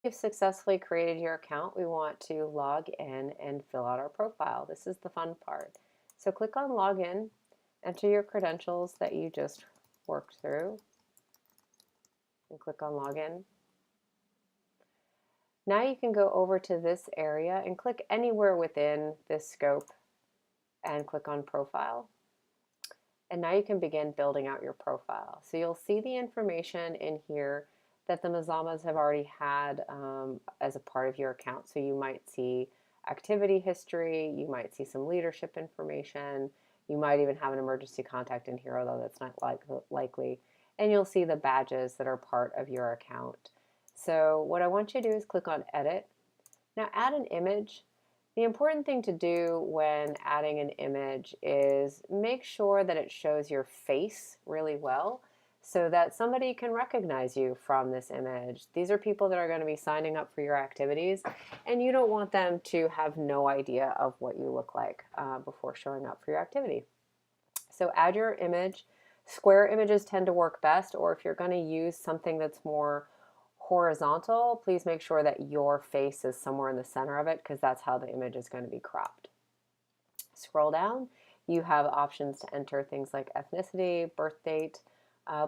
You've successfully created your account, we want to log in and fill out our profile. This is the fun part. So click on login, enter your credentials that you just worked through, and click on login. Now you can go over to this area and click anywhere within this scope and click on profile. And now you can begin building out your profile. So you'll see the information in here that the Mazamas have already had as a part of your account. So you might see activity history, you might see some leadership information, you might even have an emergency contact in here, although that's not likely. And you'll see the badges that are part of your account. So what I want you to do is click on edit. Now add an image. The important thing to do when adding an image is make sure that it shows your face really well so that somebody can recognize you from this image. These are people that are going to be signing up for your activities, and you don't want them to have no idea of what you look like before showing up for your activity. So add your image. Square images tend to work best, or if you're going to use something that's more horizontal, please make sure that your face is somewhere in the center of it because that's how the image is going to be cropped. Scroll down, you have options to enter things like ethnicity, birth date.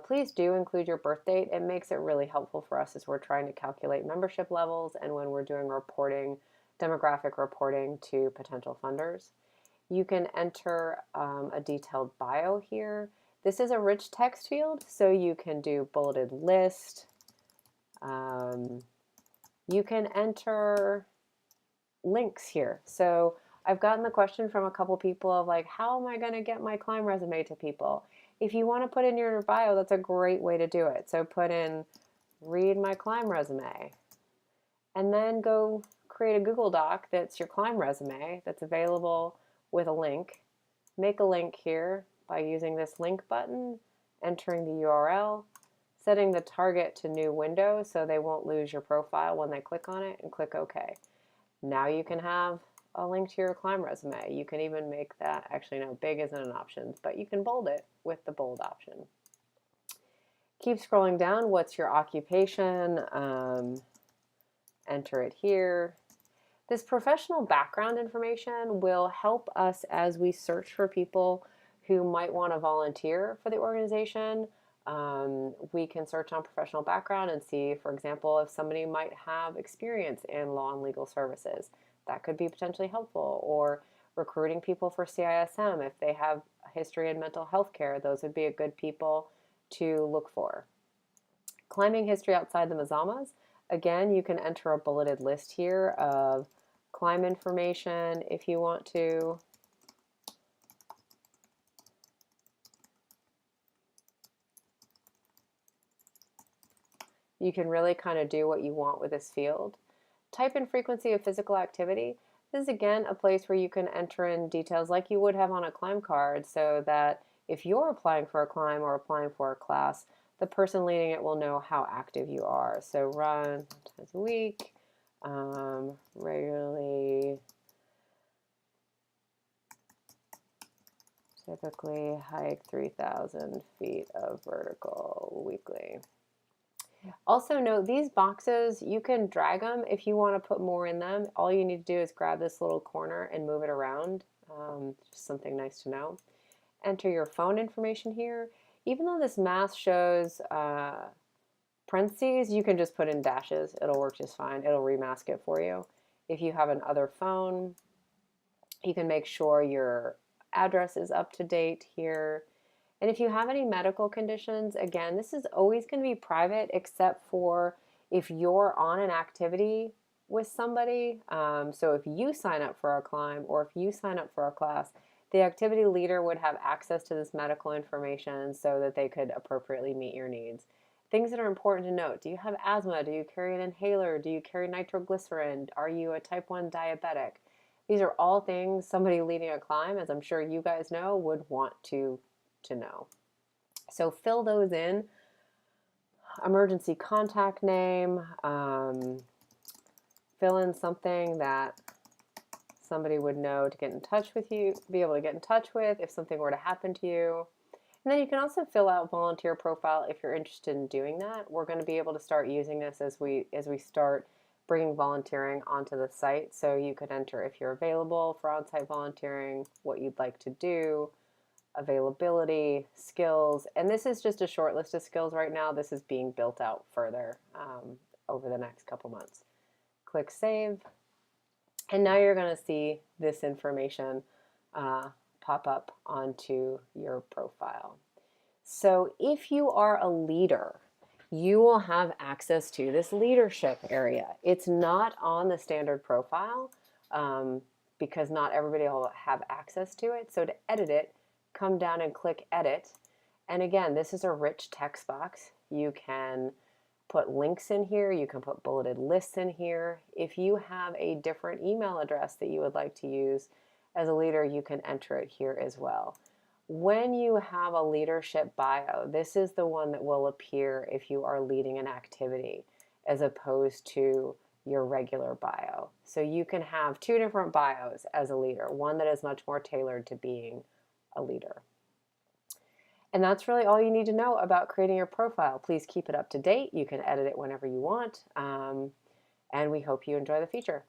Please do include your birth date. It makes it really helpful for us as we're trying to calculate membership levels and when we're doing reporting, demographic reporting to potential funders. You can enter a detailed bio here. This is a rich text field, so you can do bulleted list. You can enter links here. So I've gotten the question from a couple people of like, how am I going to get my climb resume to people? If you want to put in your bio, that's a great way to do it. So put in read my climb resume and then go create a Google Doc that's your climb resume that's available with a link. Make a link here by using this link button, entering the URL, setting the target to new window so they won't lose your profile when they click on it, and click OK. Now you can have a link to your climb resume. You can even make that, actually no, big isn't an option, but you can bold it with the bold option. Keep scrolling down. What's your occupation? Enter it here. This professional background information will help us as we search for people who might want to volunteer for the organization. We can search on professional background and see, for example, if somebody might have experience in law and legal services. That could be potentially helpful. Or recruiting people for CISM. If they have a history in mental health care, those would be a good people to look for. Climbing history outside the Mazamas. Again, you can enter a bulleted list here of climb information if you want to. You can really kind of do what you want with this field. Type in frequency of physical activity. This is again a place where you can enter in details like you would have on a climb card so that if you're applying for a climb or applying for a class, the person leading it will know how active you are. So run times a week, regularly, typically hike 3,000 feet of vertical weekly. Also note these boxes, you can drag them if you want to put more in them. All you need to do is grab this little corner and move it around. Just something nice to know. Enter your phone information here. Even though this math shows parentheses, you can just put in dashes. It'll work just fine. It'll remask it for you. If you have another phone, you can make sure your address is up to date here. And if you have any medical conditions, again, this is always going to be private except for if you're on an activity with somebody. So if you sign up for a climb or if you sign up for a class, the activity leader would have access to this medical information so that they could appropriately meet your needs. Things that are important to note. Do you have asthma? Do you carry an inhaler? Do you carry nitroglycerin? Are you a type 1 diabetic? These are all things somebody leading a climb, as I'm sure you guys know, would want to know. So fill those in. Emergency contact name. Fill in something that somebody would know to get in touch with you, be able to get in touch with if something were to happen to you. And then you can also fill out volunteer profile if you're interested in doing that. We're going to be able to start using this as we start bringing volunteering onto the site. So you could enter if you're available for on-site volunteering, what you'd like to do, availability, skills, and this is just a short list of skills right now. This is being built out further over the next couple months. Click Save, and now you're going to see this information pop up onto your profile. So if you are a leader, you will have access to this leadership area. It's not on the standard profile because not everybody will have access to it. So to edit it, come down and click Edit. And again, this is a rich text box. You can put links in here. You can put bulleted lists in here. If you have a different email address that you would like to use as a leader, you can enter it here as well. When you have a leadership bio, this is the one that will appear if you are leading an activity as opposed to your regular bio. So you can have two different bios as a leader, one that is much more tailored to being a leader. And that's really all you need to know about creating your profile. Please keep it up to date. You can edit it whenever you want. And we hope you enjoy the feature.